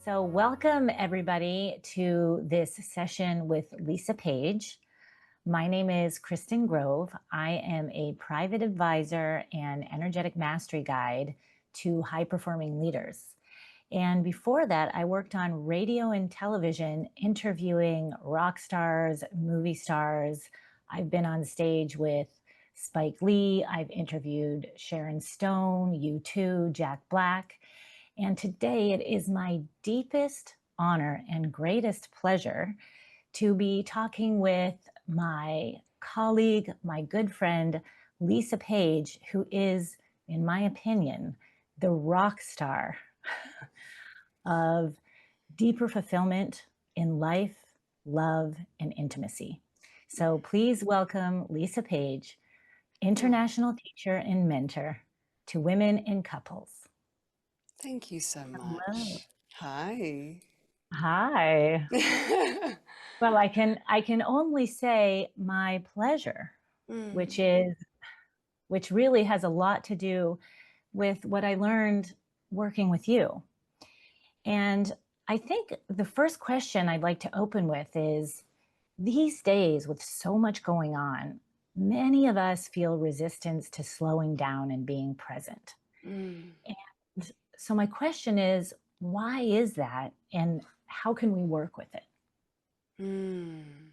So, welcome everybody to this session with Lisa Page. My name is Kristen Grove. I am a private advisor and energetic mastery guide to high performing leaders. And before that, I worked on radio and television interviewing rock stars, movie stars. I've been on stage with Spike Lee. I've interviewed Sharon Stone, U2, Jack Black. And today it is my deepest honor and greatest pleasure to be talking with my colleague, my good friend, Lisa Page, who is, in my opinion, the rock star of deeper fulfillment in life, love, and intimacy. So please welcome Lisa Page, international teacher and mentor to women and couples. Thank you so Hello. much. Hi. Hi. Well, I can only say my pleasure, which Mm, is which really has a lot to do with what I learned working with you. And I think the first question I'd like to open with is these days, with so much going on, many of us feel resistance to slowing down and being present. mm, And so, my question is, why is that? And how can we work with it? mm.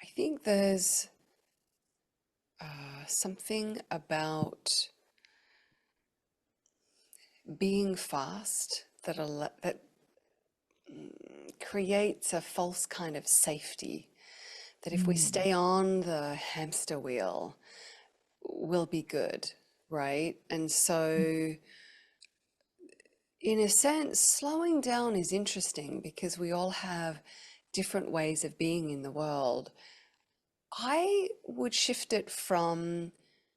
I think there's something about being fast that creates a false kind of safety. That if we Mm, stay on the hamster wheel, we'll be good, right? And so in a sense, slowing down is interesting because we all have different ways of being in the world. I would shift it from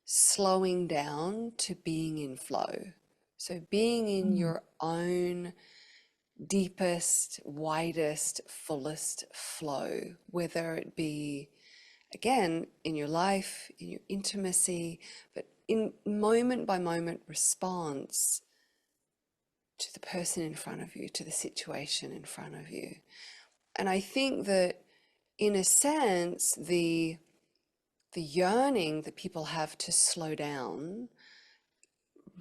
slowing down to being in flow. So being in mm, your own deepest, widest, fullest flow, whether it be, again, in your life, in your intimacy, but in moment by moment response to the person in front of you, to the situation in front of you. And I think that in a sense, the yearning that people have to slow down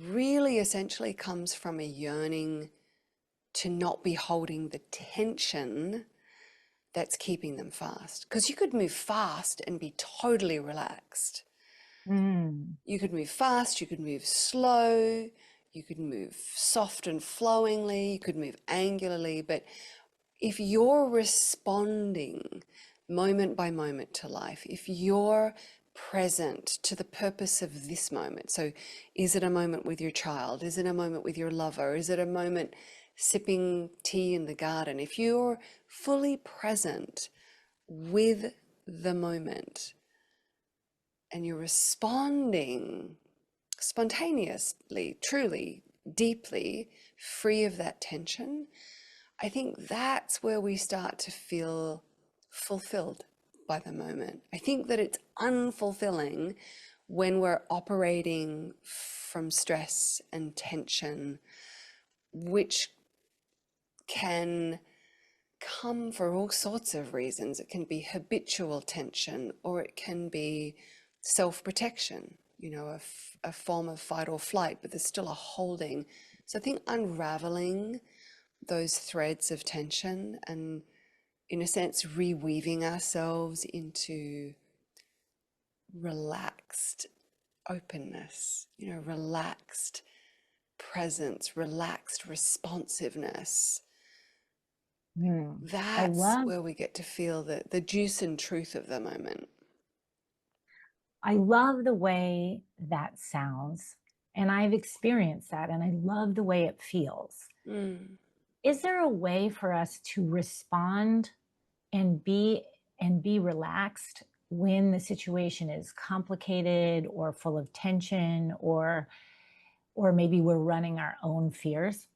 really essentially comes from a yearning to not be holding the tension that's keeping them fast. Because you could move fast and be totally relaxed. mm, You could move fast, you could move slow, you could move soft and flowingly, you could move angularly, but if you're responding moment by moment to life, if you're present to the purpose of this moment, so is it a moment with your child? Is it a moment with your lover? Is it a moment sipping tea in the garden? If you're fully present with the moment and you're responding spontaneously, truly, deeply, free of that tension, I think that's where we start to feel fulfilled by the moment. I think that it's unfulfilling when we're operating from stress and tension, which can come for all sorts of reasons. It can be habitual tension, or it can be self-protection, a form of fight or flight, but there's still a holding. So I think unraveling those threads of tension and, in a sense, reweaving ourselves into relaxed openness, relaxed presence, relaxed responsiveness. mm. I That's love where we get to feel the juice and truth of the moment. I love the way that sounds, and I've experienced that, and I love the way it feels. Mm. Is there a way for us to respond and be relaxed when the situation is complicated or full of tension or maybe we're running our own fears?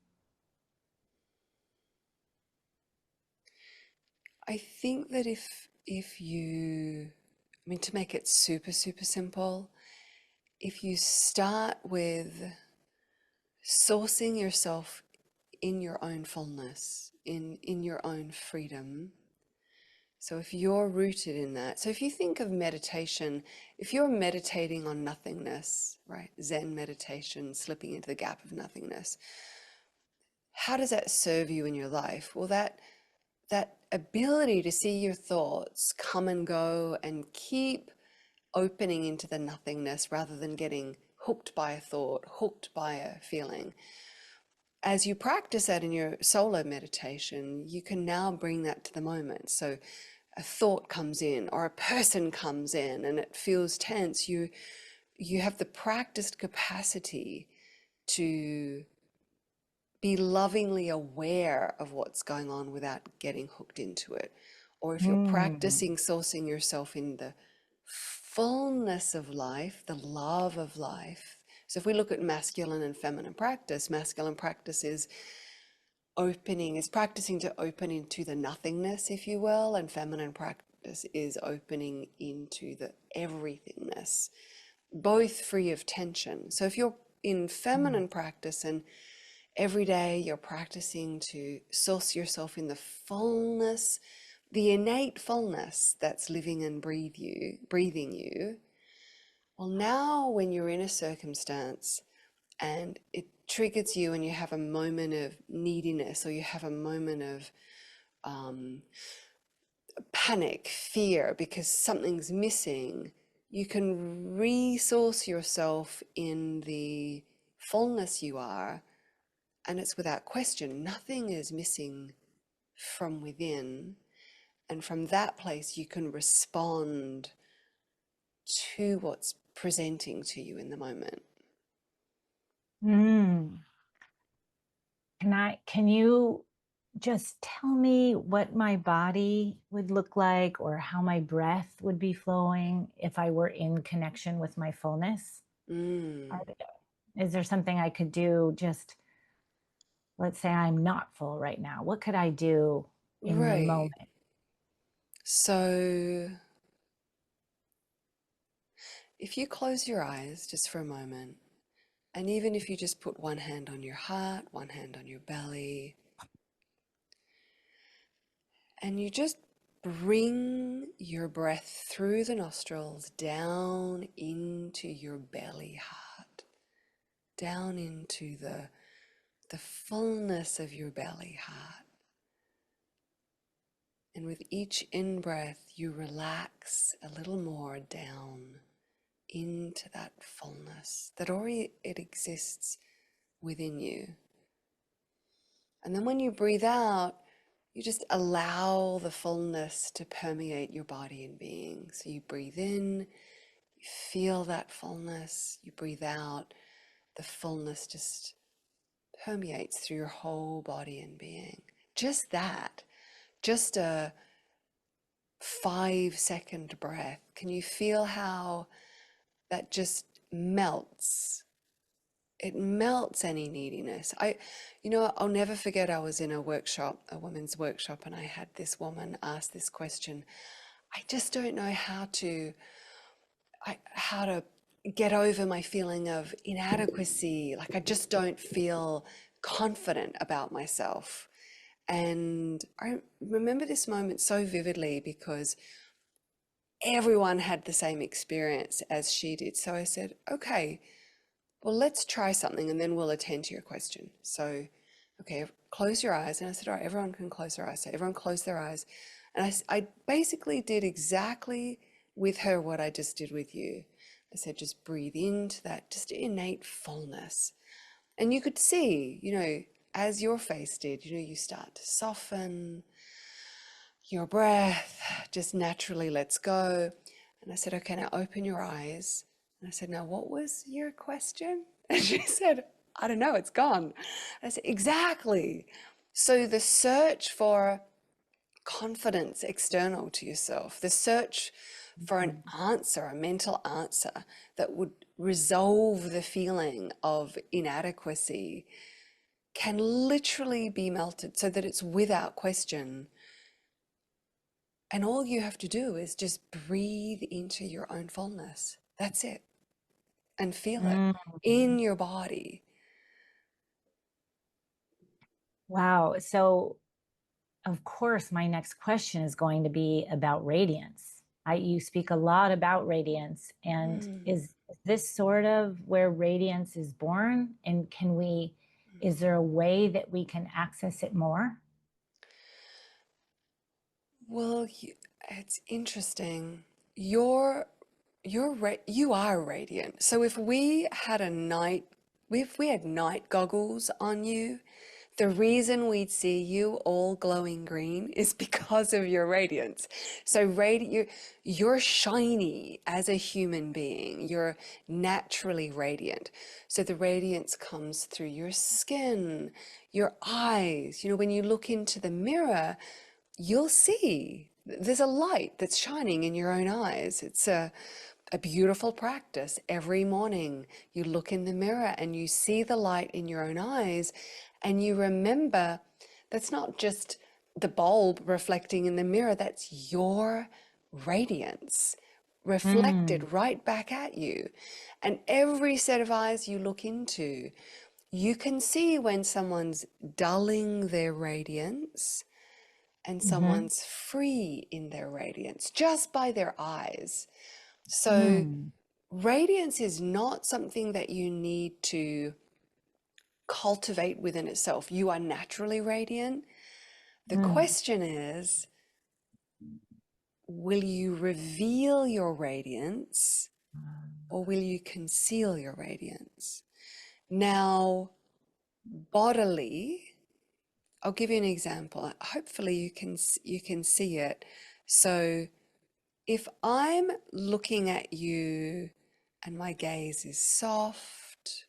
I think that if you, I mean, to make it super, super simple, if you start with sourcing yourself in your own fullness, in your own freedom. So if you're rooted in that, so if you think of meditation, if you're meditating on nothingness, right? Zen meditation, slipping into the gap of nothingness, how does that serve you in your life? Well, that ability to see your thoughts come and go and keep opening into the nothingness rather than getting hooked by a thought, hooked by a feeling. As you practice that in your solo meditation, you can now bring that to the moment. So a thought comes in or a person comes in and it feels tense. You have the practiced capacity to be lovingly aware of what's going on without getting hooked into it. Or if you're Mm. practicing sourcing yourself in the fullness of life, the love of life. So if we look at masculine and feminine practice, masculine practice is opening, is practicing to open into the nothingness, if you will, and feminine practice is opening into the everythingness, both free of tension. So if you're in Mm. feminine practice and every day you're practicing to source yourself in the fullness, the innate fullness that's living and breathing you. Well, now when you're in a circumstance and it triggers you and you have a moment of neediness or you have a moment of panic, fear because something's missing, you can resource yourself in the fullness you are, and it's without question. Nothing is missing from within. And from that place, you can respond to what's presenting to you in the moment. Mm. Can you just tell me what my body would look like or how my breath would be flowing if I were in connection with my fullness? Mm, Are Is there something I could do? Just let's say I'm not full right now. What could I do in the right. moment? So if you close your eyes just for a moment, and even if you just put one hand on your heart, one hand on your belly, and you just bring your breath through the nostrils down into your belly heart, down into the fullness of your belly heart. And with each in-breath, you relax a little more down into that fullness that already it exists within you. And then when you breathe out, you just allow the fullness to permeate your body and being. So you breathe in, you feel that fullness, you breathe out, the fullness just permeates through your whole body and being. Just that, just a 5-second breath. Can you feel how that just melts? It melts any neediness. I'll never forget, I was in a workshop, a women's workshop, and I had this woman ask this question. I just don't know how to get over my feeling of inadequacy. Like I just don't feel confident about myself. And I remember this moment so vividly because everyone had the same experience as she did. So I said, okay, well, let's try something and then we'll attend to your question. So, okay, close your eyes. And I said, all right, everyone can close their eyes. So everyone closed their eyes. And I basically did exactly with her what I just did with you. I said, just breathe into that just innate fullness. And you could see, as your face did, you start to soften, your breath just naturally lets go. And I said, okay, now open your eyes. And I said, now what was your question? And she said, I don't know, it's gone. I said, exactly. So the search for confidence external to yourself, the search for an answer, a mental answer that would resolve the feeling of inadequacy can literally be melted so that it's without question. And all you have to do is just breathe into your own fullness. That's it. And feel it Mm. in your body. Wow. So, of course, my next question is going to be about radiance. You speak a lot about radiance, and Mm. is this sort of where radiance is born? And is there a way that we can access it more? Well, it's interesting. You're you are radiant. So if we had night goggles on you, the reason we'd see you all glowing green is because of your radiance. So you're shiny as a human being. You're naturally radiant. So the radiance comes through your skin, your eyes. You know, when you look into the mirror, you'll see there's a light that's shining in your own eyes. It's a beautiful practice. Every morning you look in the mirror and you see the light in your own eyes, and you remember that's not just the bulb reflecting in the mirror, that's your radiance Mm, reflected right back at you. And every set of eyes you look into, you can see when someone's dulling their radiance and mm-hmm, someone's free in their radiance just by their eyes. So, mm, radiance is not something that you need to cultivate within itself. You are naturally radiant. The mm, question is, will you reveal your radiance or will you conceal your radiance? Now, bodily, I'll give you an example. Hopefully you can see it. So, if I'm looking at you and my gaze is soft,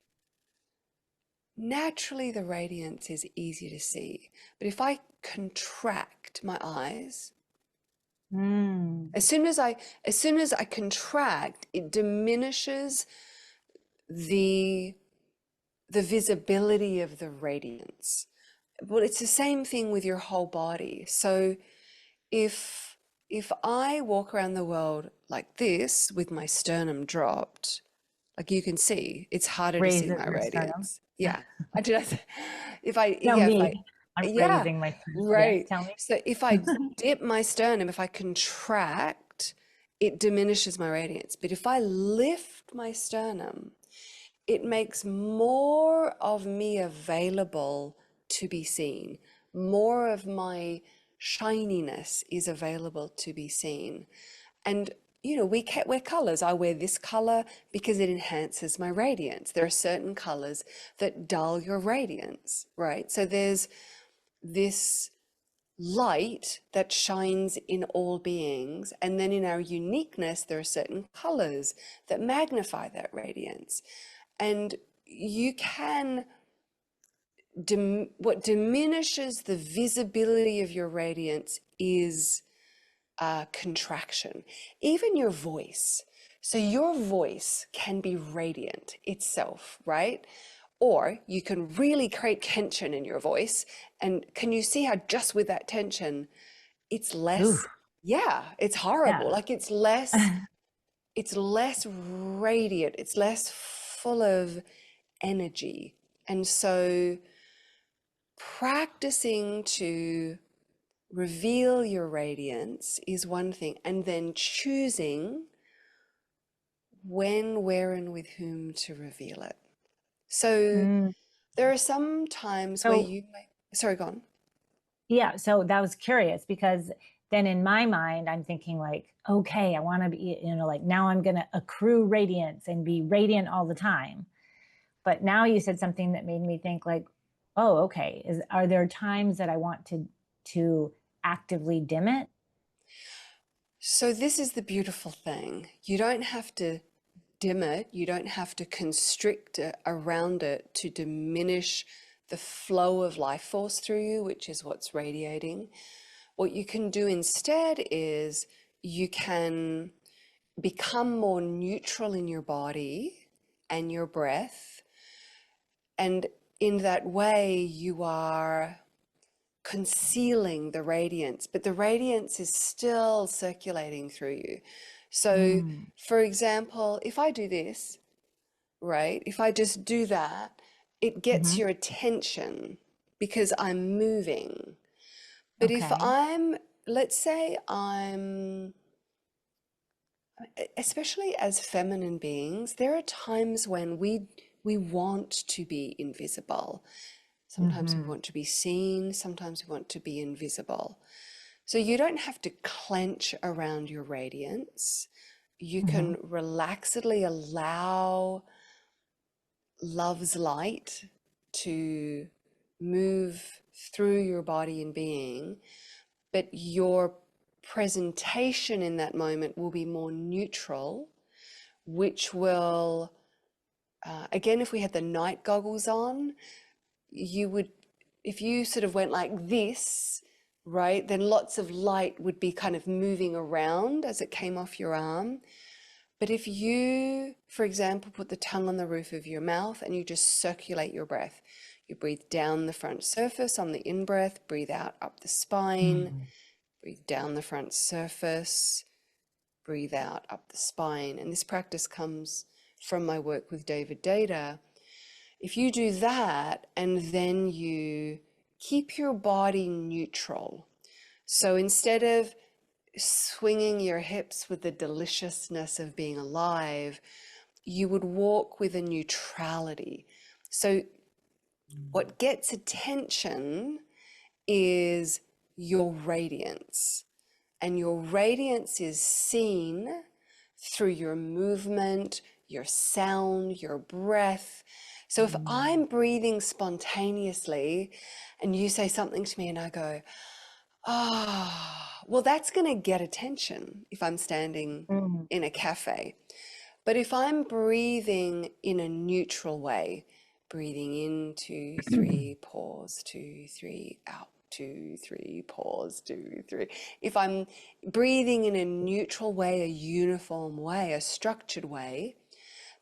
naturally the radiance is easy to see. But if I contract my eyes, mm, as soon as I contract, it diminishes the the visibility of the radiance. Well, it's the same thing with your whole body. So if if I walk around the world like this with my sternum dropped, like you can see, it's harder to see raises my your sternum. radiance. Yeah. I did. If I, No, yeah, if me. I, I'm yeah, raising my sternum. Yes, right. tell me. So if I dip my sternum, if I contract, it diminishes my radiance. But if I lift my sternum, it makes more of me available to be seen. More of my shininess is available to be seen. And you know, wear colors. I wear this color because it enhances my radiance. There are certain colors that dull your radiance, right? So there's this light that shines in all beings. And then in our uniqueness, there are certain colors that magnify that radiance. And you can, what diminishes the visibility of your radiance is contraction, even your voice. So your voice can be radiant itself, right? Or you can really create tension in your voice. And can you see how just with that tension, it's Ooh, less, yeah, it's horrible. yeah. Like it's less radiant, it's less full of energy. And so practicing to reveal your radiance is one thing, and then choosing when, where, and with whom to reveal it. So Mm. there are some times where So, you may, sorry, go on. yeah, so that was curious because then in my mind, I'm thinking like, okay, I want to be, like now I'm going to accrue radiance and be radiant all the time. But now you said something that made me think like, oh, okay, are there times that I want to actively dim it? So this is the beautiful thing. You don't have to dim it, you don't have to constrict it around it to diminish the flow of life force through you, which is what's radiating. What you can do instead is you can become more neutral in your body and your breath. And in that way, you are concealing the radiance, but the radiance is still circulating through you. So, Mm, for example, if I do this, right, if I just do that, it gets hmm your attention. because I'm moving. But if Okay. let's say especially as feminine beings, there are times when we want to be invisible. Sometimes we Mm-hmm. want to be seen, sometimes we want to be invisible. So you don't have to clench around your radiance. You Mm-hmm. can relaxedly allow love's light to move through your body and being, but your presentation in that moment will be more neutral, which will, again, if we had the night goggles on, you would, if you sort of went like this, right, then lots of light would be kind of moving around as it came off your arm. But if you, for example, put the tongue on the roof of your mouth and you just circulate your breath, you breathe down the front surface on the in-breath, breathe out up the spine, Mm-hmm. breathe down the front surface, breathe out up the spine. And this practice comes from my work with David Data. If you do that and then you keep your body neutral, so instead of swinging your hips with the deliciousness of being alive, you would walk with a neutrality. So what gets attention is your radiance, and your radiance is seen through your movement, your sound, your breath. So if I'm breathing spontaneously and you say something to me and I go, ah, well, that's going to get attention if I'm standing Mm-hmm. in a cafe. But if I'm breathing in a neutral way, breathing in, 2, 3, pause, 2, 3, out, 2, 3, pause, 2, 3. If I'm breathing in a neutral way, a uniform way, a structured way,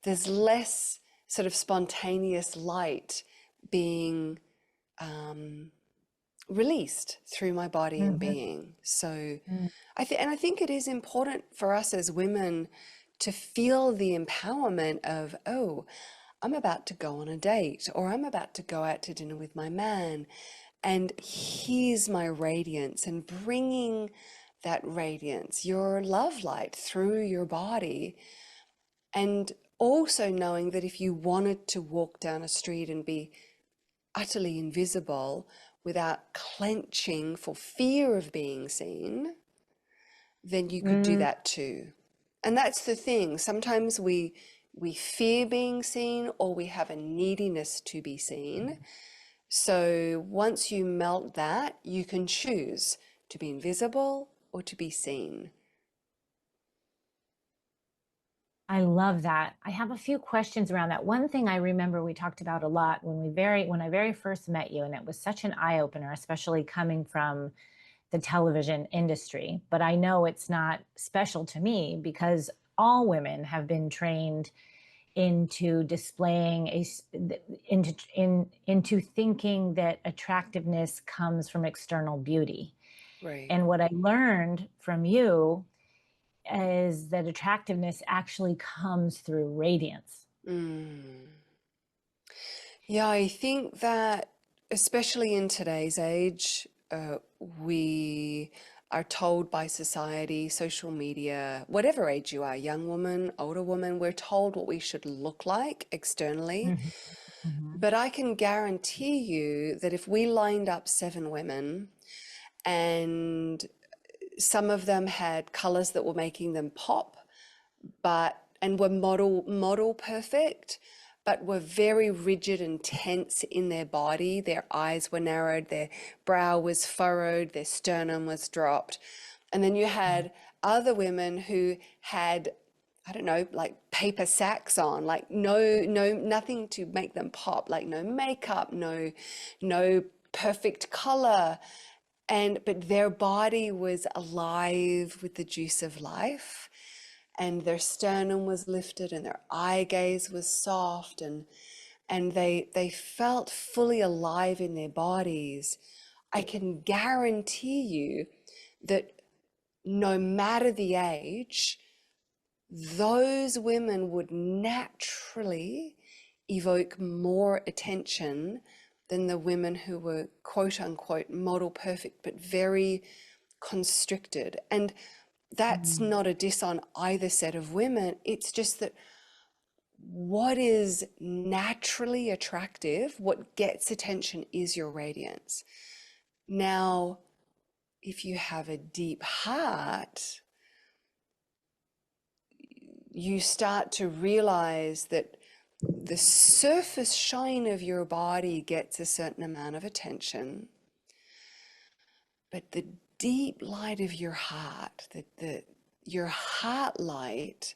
there's less sort of spontaneous light being released through my body and Mm-hmm. being. So I think it is important for us as women to feel the empowerment of, oh, I'm about to go on a date, or I'm about to go out to dinner with my man, and here's my radiance, and bringing that radiance, your love light through your body. And also knowing that if you wanted to walk down a street and be utterly invisible without clenching for fear of being seen, then you could do Mm. that too. And that's the thing. Sometimes we fear being seen, or we have a neediness to be seen. So once you melt that, you can choose to be invisible or to be seen. I love that. I have a few questions around that. One thing I remember we talked about a lot when I very first met you, and it was such an eye opener, especially coming from the television industry. But I know it's not special to me because all women have been trained into displaying into thinking that attractiveness comes from external beauty. Right. And what I learned from you is that attractiveness actually comes through radiance. Mm. Yeah, I think that especially in today's age, we are told by society, social media, whatever age you are, young woman, older woman, we're told what we should look like externally. Mhm. Mhm. But I can guarantee you that if we lined up 7 women and some of them had colors that were making them pop, and were model perfect, but were very rigid and tense in their body. Their eyes were narrowed, their brow was furrowed, their sternum was dropped. And then you had other women who had, I don't know, like paper sacks on, like nothing to make them pop, like no makeup, no perfect color. But their body was alive with the juice of life, and their sternum was lifted and their eye gaze was soft, and they felt fully alive in their bodies. I can guarantee you that no matter the age, those women would naturally evoke more attention than the women who were quote unquote model perfect, but very constricted. And that's Mm. not a diss on either set of women. It's just that what is naturally attractive, what gets attention, is your radiance. Now, if you have a deep heart, you start to realize that the surface shine of your body gets a certain amount of attention, but the deep light of your heart, your heart light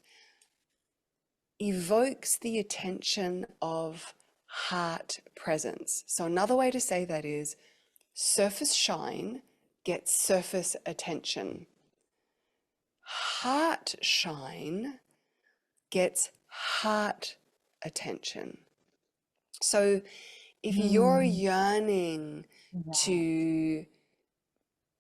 evokes the attention of heart presence. So another way to say that is surface shine gets surface attention. Heart shine gets heart attention. So if you're Mm. yearning Yeah. to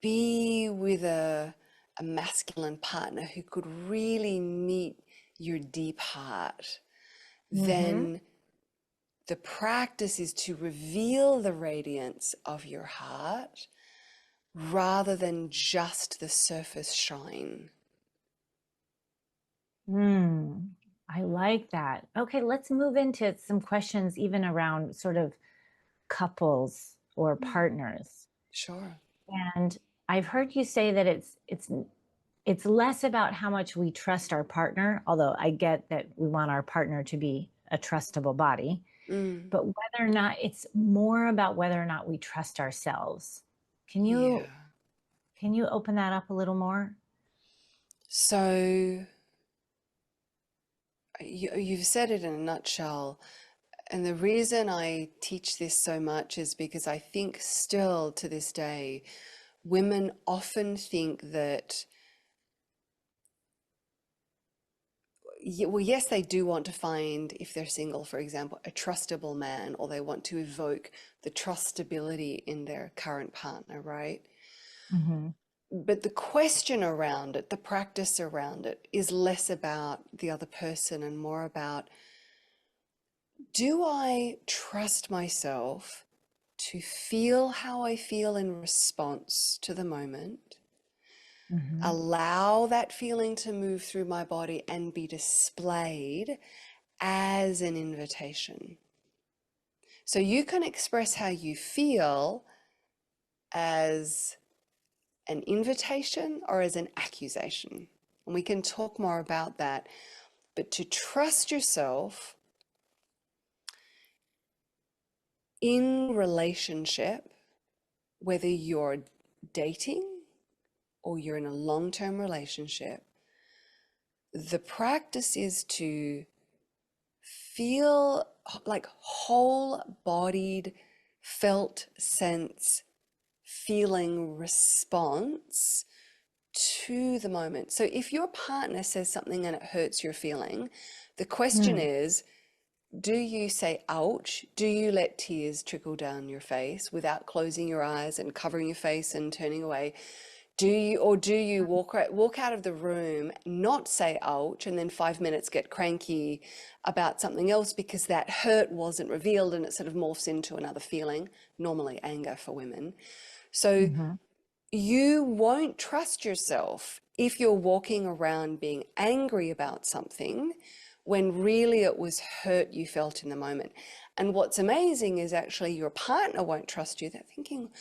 be with a masculine partner who could really meet your deep heart, Mm-hmm. then the practice is to reveal the radiance of your heart rather than just the surface shine. Mm. I like that. Okay, let's move into some questions even around sort of couples or Mm, partners. sure. And I've heard you say that it's less about how much we trust our partner, although I get that we want our partner to be a trustable body, Mm, but whether or not it's more about whether or not we trust ourselves. Can you yeah. can you open that up a little more? So you've said it in a nutshell. And the reason I teach this so much is because I think still to this day, women often think that, well, yes, they do want to find, if they're single, for example, a trustable man, or they want to evoke the trustability in their current partner, right? Mm-hmm. But the question around it, the practice around it, is less about the other person and more about, do I trust myself to feel how I feel in response to the moment, Mm-hmm. allow that feeling to move through my body and be displayed as an invitation? So you can express how you feel as an invitation or as an accusation. And we can talk more about that. But to trust yourself in relationship, whether you're dating or you're in a long-term relationship, the practice is to feel like whole-bodied, felt sense, feeling response to the moment. So if your partner says something and it hurts your feeling, the question Mm. is, do you say ouch? Do you let tears trickle down your face without closing your eyes and covering your face and turning away? Do you walk out of the room, not say ouch, and then 5 minutes get cranky about something else because that hurt wasn't revealed and it sort of morphs into another feeling, normally anger for women. So Mm-hmm. you won't trust yourself if you're walking around being angry about something when really it was hurt you felt in the moment. And what's amazing is actually your partner won't trust you. They're thinking,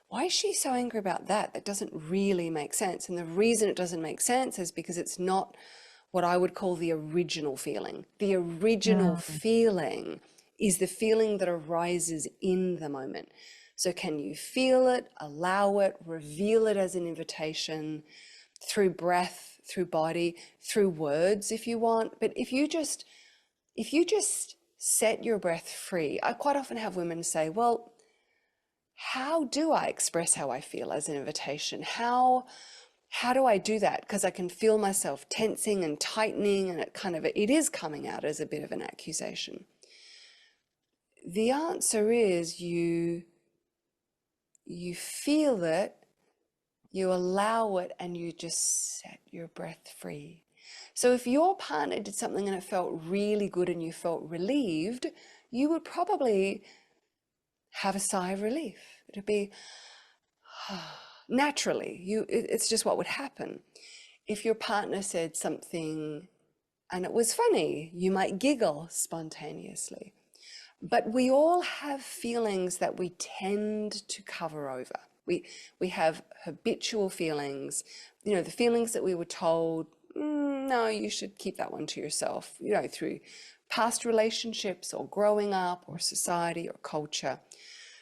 why is she so angry about that? That doesn't really make sense. And the reason it doesn't make sense is because it's not what I would call the original feeling. The original Mm. feeling is the feeling that arises in the moment. So can you feel it, allow it, reveal it as an invitation through breath, through body, through words if you want. But if you just set your breath free, I quite often have women say, well, how do I express how I feel as an invitation? How do I do that? Because I can feel myself tensing and tightening, and it is coming out as a bit of an accusation. The answer is you feel it, you allow it, and you just set your breath free. So if your partner did something and it felt really good and you felt relieved, you would probably have a sigh of relief. It'd be naturally, it's just what would happen. If your partner said something and it was funny, you might giggle spontaneously. But we all have feelings that we tend to cover over. We have habitual feelings, the feelings that we were told, no, you should keep that one to yourself, through past relationships or growing up or society or culture.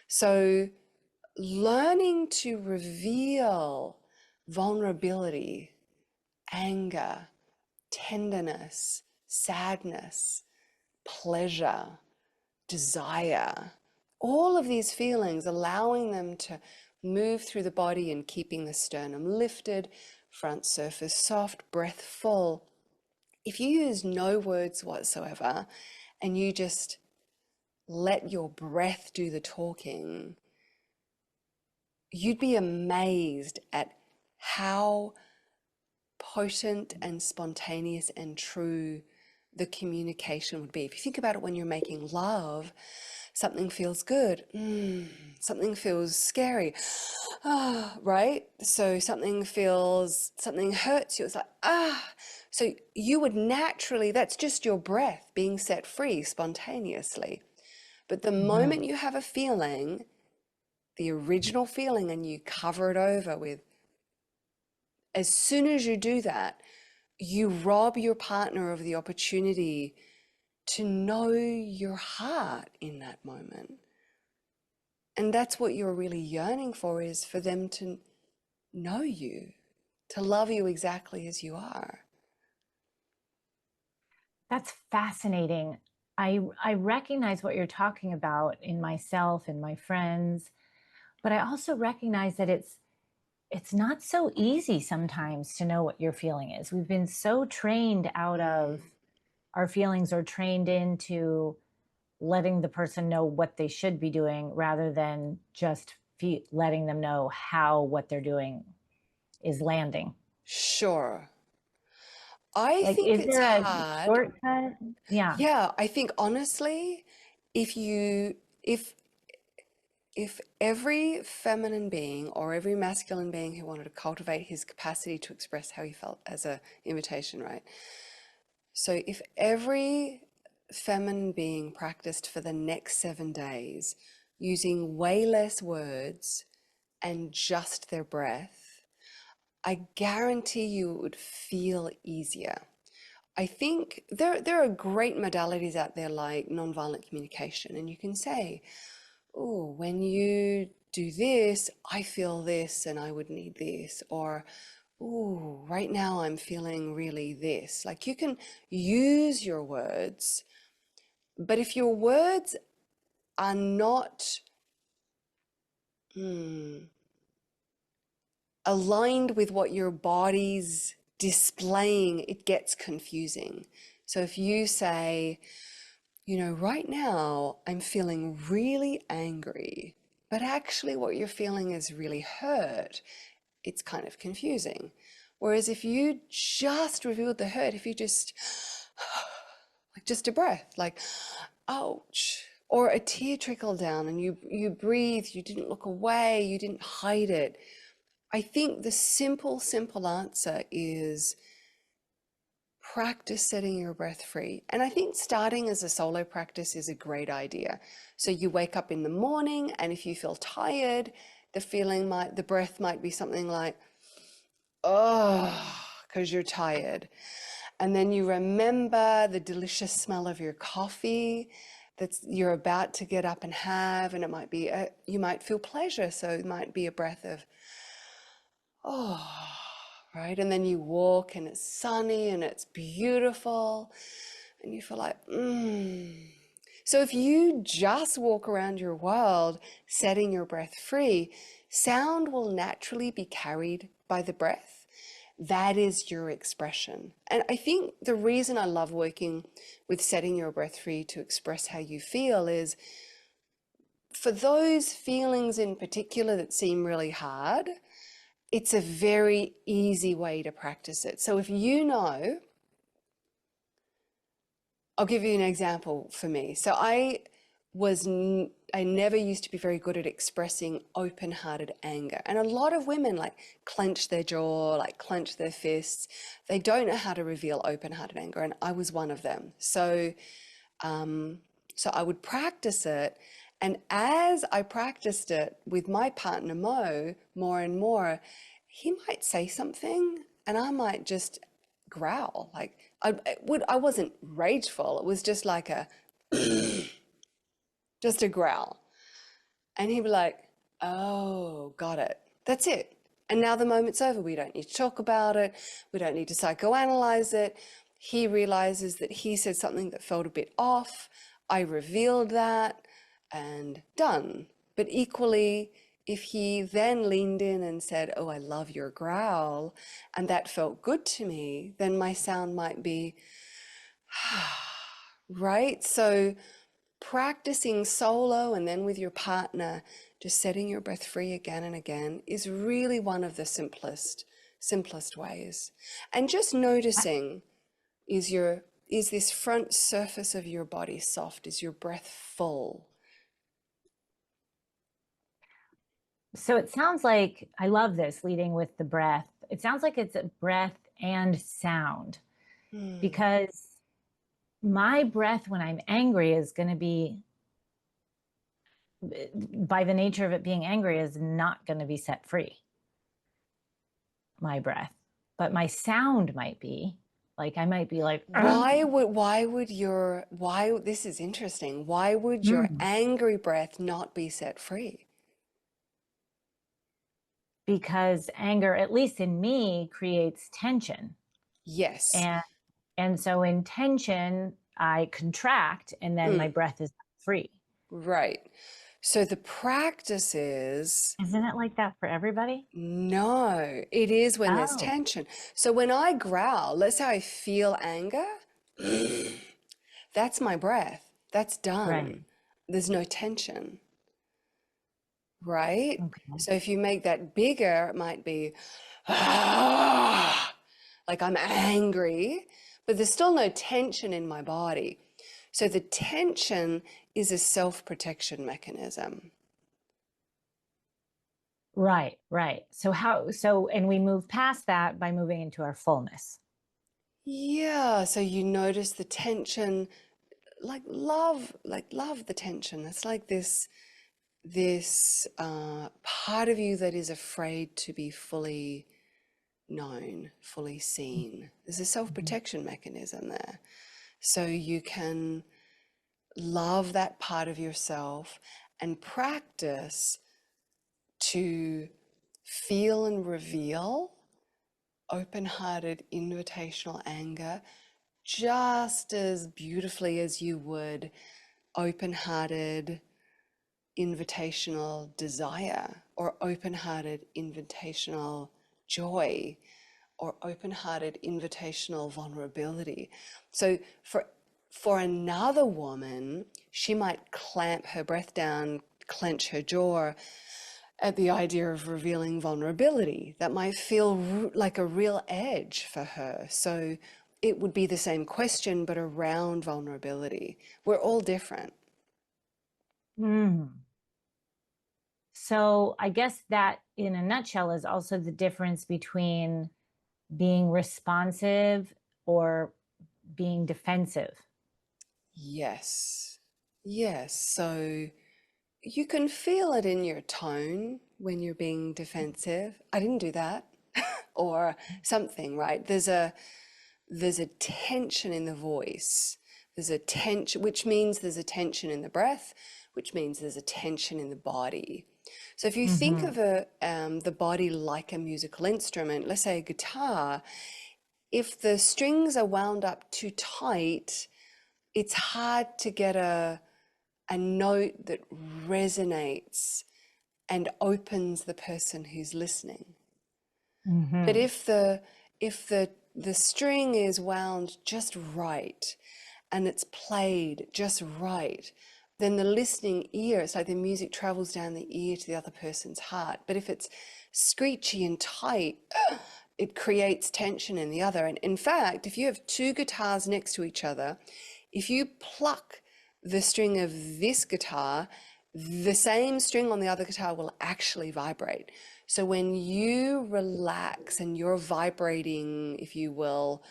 So learning to reveal vulnerability, anger, tenderness, sadness, pleasure, desire, all of these feelings, allowing them to move through the body and keeping the sternum lifted, front surface soft, breath full. If you use no words whatsoever and you just let your breath do the talking, you'd be amazed at how potent and spontaneous and true the communication would be. If you think about it, when you're making love, something feels good, something feels scary, right? So something hurts you, it's like, So you would naturally, that's just your breath being set free spontaneously. But the moment you have a feeling, the original feeling, and you cover it over with, as soon as you do that, you rob your partner of the opportunity to know your heart in that moment. And that's what you're really yearning for, is for them to know you, to love you exactly as you are. That's fascinating. I recognize what you're talking about in myself and my friends, but I also recognize that it's not so easy sometimes to know what your feeling is. We've been so trained out of our feelings, or trained into letting the person know what they should be doing rather than just letting them know how what they're doing is landing. Sure. I Like, think is it's there a hard. shortcut? Yeah. Yeah, I think honestly, if if every feminine being or every masculine being who wanted to cultivate his capacity to express how he felt as a invitation, right? So if every feminine being practiced for the next 7 days using way less words and just their breath, I guarantee you it would feel easier. I think there are great modalities out there like nonviolent communication, and you can say, oh, when you do this, I feel this and I would need this. Or, oh, right now I'm feeling really this. Like, you can use your words, but if your words are not aligned with what your body's displaying, it gets confusing. So if you say, right now I'm feeling really angry, but actually what you're feeling is really hurt, it's kind of confusing. Whereas if you just revealed the hurt, if you just, like, just a breath, like, ouch, or a tear trickled down and you breathed, you didn't look away, you didn't hide it. I think the simple answer is practice setting your breath free. And I think starting as a solo practice is a great idea. So you wake up in the morning, and if you feel tired, the breath might be something like, oh, because you're tired. And then you remember the delicious smell of your coffee that you're about to get up and have, and it might be, you might feel pleasure. So it might be a breath of, oh, right? And then you walk and it's sunny and it's beautiful and you feel like, So if you just walk around your world setting your breath free, sound will naturally be carried by the breath. That is your expression. And I think the reason I love working with setting your breath free to express how you feel is, for those feelings in particular that seem really hard, it's a very easy way to practice it. So if I'll give you an example for me. So I never used to be very good at expressing open-hearted anger. And a lot of women like clench their jaw, like clench their fists. They don't know how to reveal open-hearted anger, and I was one of them. So I would practice it, and as I practiced it with my partner Mo more and more, he might say something, and I might just growl. Like I wasn't rageful. It was just like just a growl. And he'd be like, oh, got it. That's it. And now the moment's over. We don't need to talk about it. We don't need to psychoanalyze it. He realizes that he said something that felt a bit off. I revealed that and done. But equally, if he then leaned in and said, oh, I love your growl, and that felt good to me, then my sound might be, right? So practicing solo and then with your partner, just setting your breath free again and again is really one of the simplest ways. And just noticing, is this front surface of your body soft? Is your breath full? So it sounds like, I love this leading with the breath. It sounds like it's a breath and sound, because my breath when I'm angry is going to be, by the nature of it being angry, is not going to be set free, my breath. But my sound might be, like I might be like, this is interesting. Why would your mm, angry breath not be set free? because anger, at least in me, creates tension. Yes. And so in tension, I contract, and then my breath is free. Right. So the practice is, Isn't it like that for everybody? no, it is when there's Oh, tension. So when I growl, let's say I feel anger, that's my breath. That's right. done. There's no tension, right? Okay. So if you make that bigger, it might be, ah, like I'm angry, but there's still no tension in my body. So the tension is a self-protection mechanism. Right, right. And we move past that by moving into our fullness. Yeah, so you notice the tension, like love the tension. It's like this part of you that is afraid to be fully known, fully seen. There's a Mhm. self-protection mechanism there. So you can love that part of yourself and practice to feel and reveal open-hearted, invitational anger just as beautifully as you would open-hearted, invitational desire, or open-hearted, invitational joy, or open-hearted, invitational vulnerability. So for another woman, she might clamp her breath down, clench her jaw at the idea of revealing vulnerability. That might feel like a real edge for her. So it would be the same question, but around vulnerability. We're all different. Mm. So I guess that in a nutshell is also the difference between being responsive or being defensive. Yes. Yes. So you can feel it in your tone when you're being defensive. I didn't do that. Or something, right? There's a tension in the voice. There's a tension, which means there's a tension in the breath, which means there's a tension in the body. So if you think Mm-hmm. of the body like a musical instrument, let's say a guitar, if the strings are wound up too tight, it's hard to get a note that resonates and opens the person who's listening. But Mm-hmm. if the string is wound just right and it's played just right, then the listening ear, it's like the music travels down the ear to the other person's heart. But if it's screechy and tight, it creates tension in the other. And in fact, if you have two guitars next to each other, if you pluck the string of this guitar, the same string on the other guitar will actually vibrate. So when you relax and you're vibrating, if you will,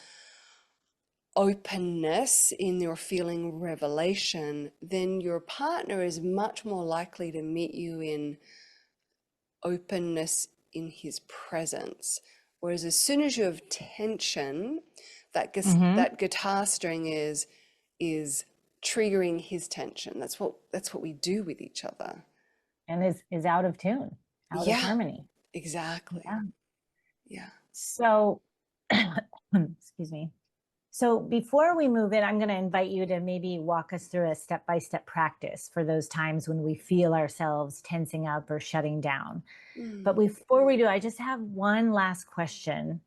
openness in your feeling revelation, then your partner is much more likely to meet you in openness in his presence. Whereas as soon as you have tension, Mm-hmm. that guitar string is triggering his tension. That's what we do with each other. And is out of tune, out of Yeah, harmony. exactly. Yeah. Yeah. So, excuse me. So before we move in, I'm going to invite you to maybe walk us through a step-by-step practice for those times when we feel ourselves tensing up or shutting down. Mm. But before we do, I just have one last question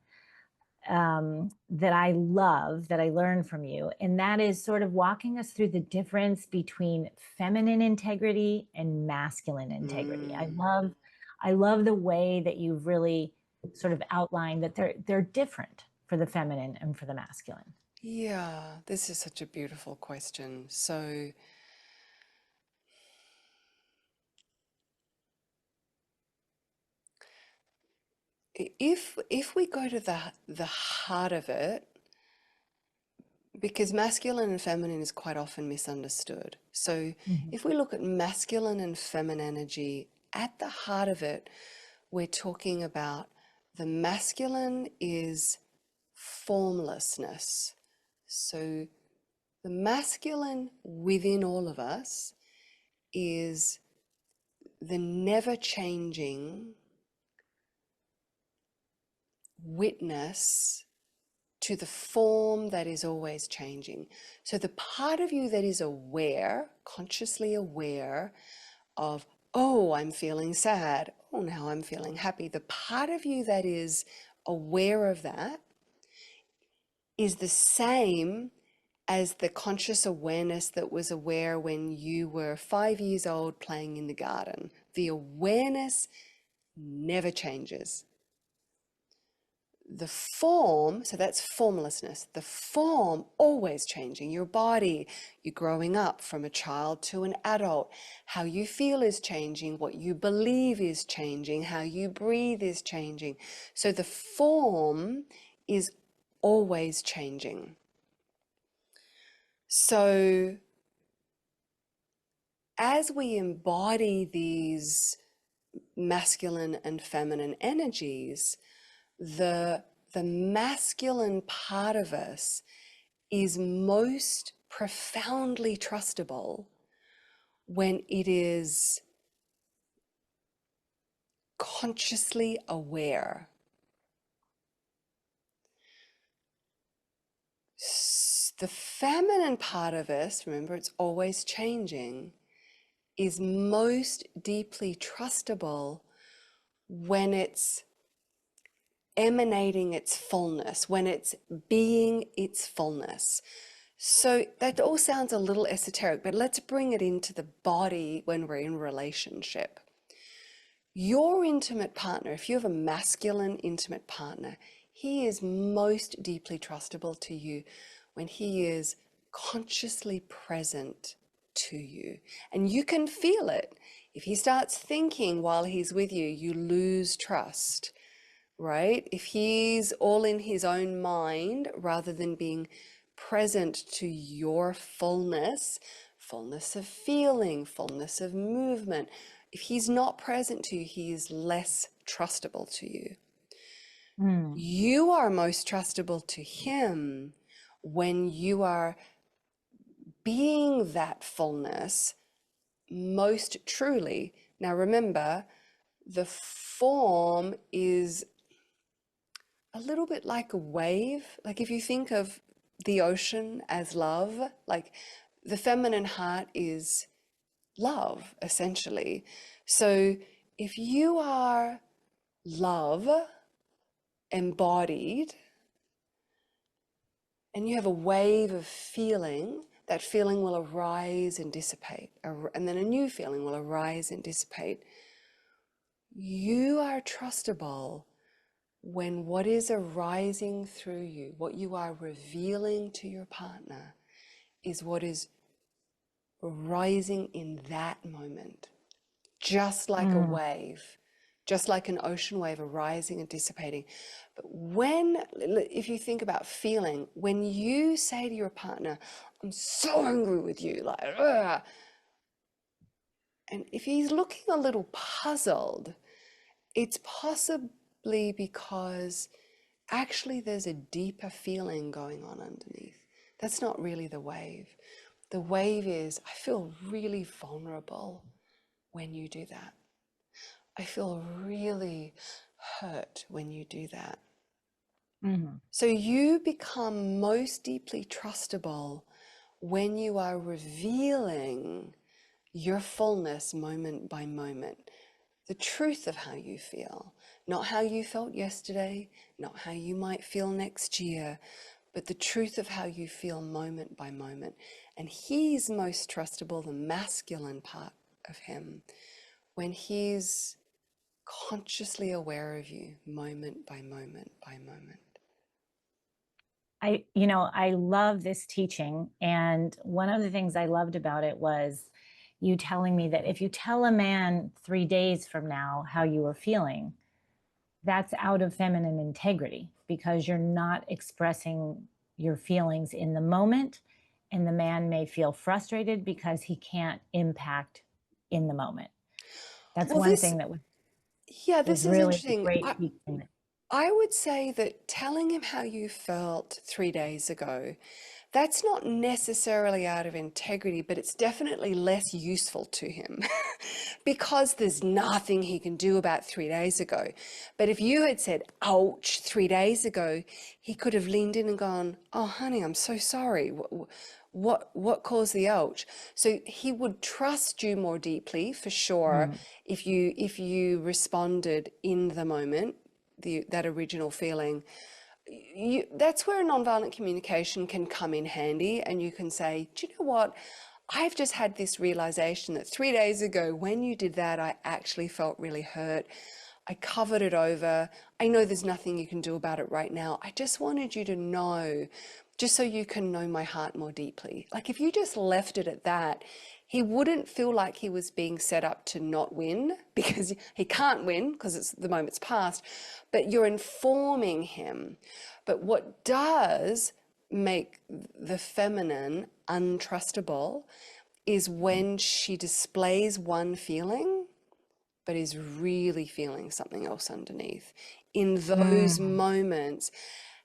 that I love, that I learned from you. And that is sort of walking us through the difference between feminine integrity and masculine integrity. Mm. I love the way that you've really sort of outlined that they're different for the feminine and for the masculine. Yeah, this is such a beautiful question. So if we go to the heart of it, because masculine and feminine is quite often misunderstood. So Mhm. if we look at masculine and feminine energy, at the heart of it, we're talking about the masculine is formlessness. So the masculine within all of us is the never changing witness to the form that is always changing. So the part of you that is aware, consciously aware of, oh, I'm feeling sad. Oh, now I'm feeling happy. The part of you that is aware of that is the same as the conscious awareness that was aware when you were 5 years old playing in the garden. The awareness never changes. The form, so that's formlessness, the form always changing. Your body, you're growing up from a child to an adult. How you feel is changing, what you believe is changing, how you breathe is changing. So the form is always changing. So as we embody these masculine and feminine energies, the masculine part of us is most profoundly trustable when it is consciously aware. The feminine part of us, remember it's always changing, is most deeply trustable when it's emanating its fullness, when it's being its fullness. So that all sounds a little esoteric, but let's bring it into the body when we're in relationship. Your intimate partner, if you have a masculine intimate partner, he is most deeply trustable to you when he is consciously present to you. And you can feel it. If he starts thinking while he's with you, you lose trust, right? If he's all in his own mind rather than being present to your fullness, fullness of feeling, fullness of movement, if he's not present to you, he is less trustable to you. Mm. You are most trustable to him when you are being that fullness most truly. Now remember, the form is a little bit like a wave. Like if you think of the ocean as love, like the feminine heart is love, essentially. So if you are love embodied and you have a wave of feeling, that feeling will arise and dissipate. And then a new feeling will arise and dissipate. You are trustable when what is arising through you, what you are revealing to your partner, is what is rising in that moment, just like a Mm. wave, just like an ocean wave arising and dissipating. But when, if you think about feeling, when you say to your partner, I'm so angry with you, like, ugh, and if he's looking a little puzzled, it's possibly because actually there's a deeper feeling going on underneath. That's not really the wave. The wave is, I feel really vulnerable when you do that. I feel really hurt when you do that. Mhm. So you become most deeply trustable when you are revealing your fullness moment by moment, the truth of how you feel, not how you felt yesterday, not how you might feel next year, but the truth of how you feel moment by moment. And he's most trustable, the masculine part of him, when he's consciously aware of you moment by moment by moment. I love this teaching. And one of the things I loved about it was you telling me that if you tell a man 3 days from now how you are feeling, that's out of feminine integrity because you're not expressing your feelings in the moment. And the man may feel frustrated because he can't impact in the moment. That's Well, one thing that yeah, was this is really interesting. great teaching. I would say that telling him how you felt 3 days ago, that's not necessarily out of integrity, but it's definitely less useful to him because there's nothing he can do about 3 days ago. But if you had said, ouch, 3 days ago, he could have leaned in and gone, oh, honey, I'm so sorry. What caused the ouch? So he would trust you more deeply for sure Mm, if you responded in the moment, that original feeling. That's where nonviolent communication can come in handy, and you can say, do you know what? I've just had this realization that 3 days ago, when you did that, I actually felt really hurt. I covered it over. I know there's nothing you can do about it right now. I just wanted you to know, just so you can know my heart more deeply. Like if you just left it at that, he wouldn't feel like he was being set up to not win because he can't win because it's the moment's past, but you're informing him. But what does make the feminine untrustable is when she displays one feeling but is really feeling something else underneath. In those mm, moments,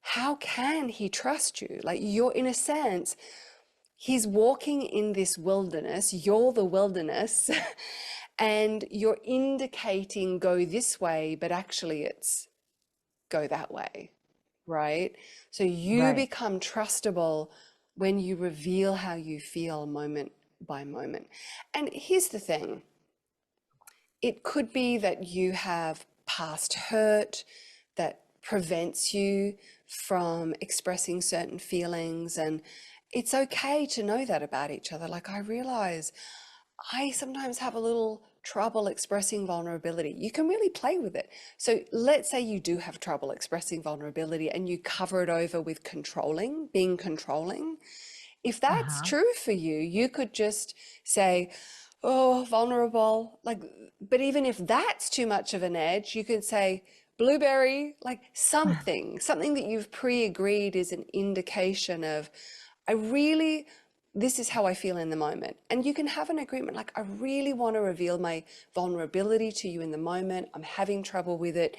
how can he trust you? Like you're, in a sense, he's walking in this wilderness, you're the wilderness, and you're indicating go this way, but actually it's go that way, right? So you right. become trustable when you reveal how you feel moment by moment. And here's the thing, it could be that you have past hurt that prevents you from expressing certain feelings, and it's okay to know that about each other. Like, I realize I sometimes have a little trouble expressing vulnerability. You can really play with it. So let's say you do have trouble expressing vulnerability and you cover it over with controlling, being controlling. If that's Uh-huh. true for you, you could just say, oh, vulnerable. Like, but even if that's too much of an edge, you could say, blueberry, like something that you've pre-agreed is an indication of, I really, this is how I feel in the moment. And you can have an agreement like, I really want to reveal my vulnerability to you in the moment. I'm having trouble with it.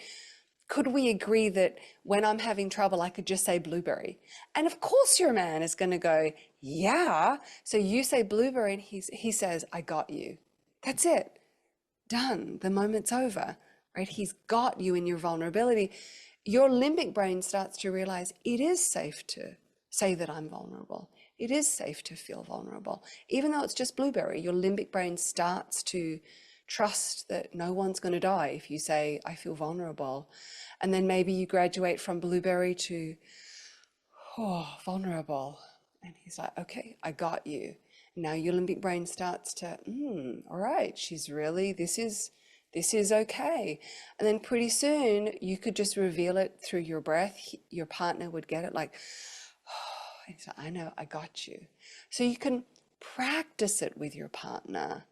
Could we agree that when I'm having trouble, I could just say blueberry? And of course, your man is going to go, yeah. So you say blueberry, and he says, I got you. That's it. Done. The moment's over, right? He's got you in your vulnerability. Your limbic brain starts to realize it is safe to say that I'm vulnerable. It is safe to feel vulnerable. Even though it's just blueberry, your limbic brain starts to trust that no one's going to die if you say, I feel vulnerable. And then maybe you graduate from blueberry to, oh, vulnerable. And he's like, okay, I got you. Now your limbic brain starts to, all right, she's really, this is okay. And then pretty soon you could just reveal it through your breath. Your partner would get it like, oh, he's like, I know, I got you. So you can practice it with your partner.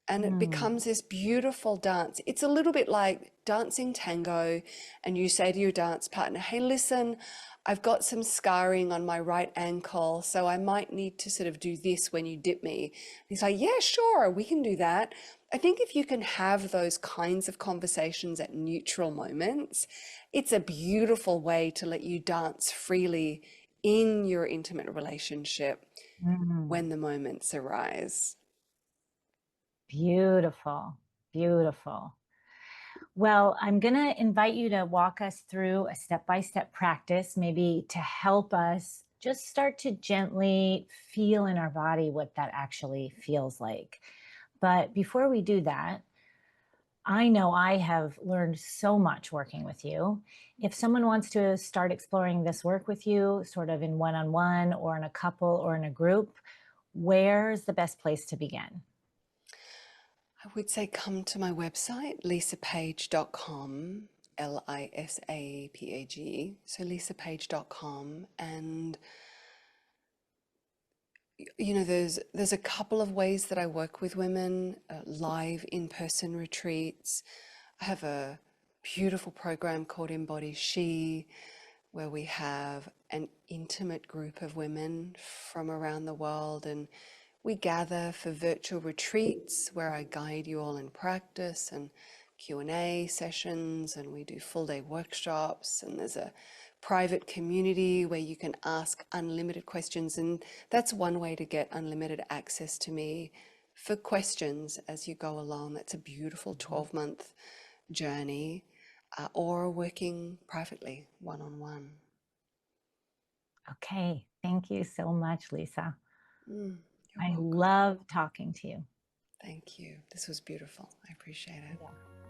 And it Mm. becomes this beautiful dance. It's a little bit like dancing tango, and you say to your dance partner, hey, listen, I've got some scarring on my right ankle, so I might need to sort of do this when you dip me. And he's like, yeah, sure, we can do that. I think if you can have those kinds of conversations at neutral moments, it's a beautiful way to let you dance freely in your intimate relationship Mm. when the moments arise. Beautiful, beautiful. Well, I'm going to invite you to walk us through a step-by-step practice, maybe to help us just start to gently feel in our body what that actually feels like. But before we do that, I know I have learned so much working with you. If someone wants to start exploring this work with you, sort of in one-on-one or in a couple or in a group, where's the best place to begin? I would say come to my website, lisapage.com, Lisapag. So lisapage.com. And there's a couple of ways that I work with women, live in-person retreats. I have a beautiful program called EmbodyShe, where we have an intimate group of women from around the world, and we gather for virtual retreats where I guide you all in practice and Q&A sessions, and we do full day workshops, and there's a private community where you can ask unlimited questions, and that's one way to get unlimited access to me for questions as you go along. That's a beautiful 12-month journey, or working privately one-on-one. Okay. Thank you so much, Lisa. You're I welcome. love talking to you. Thank you. This was beautiful. I appreciate it. Yeah.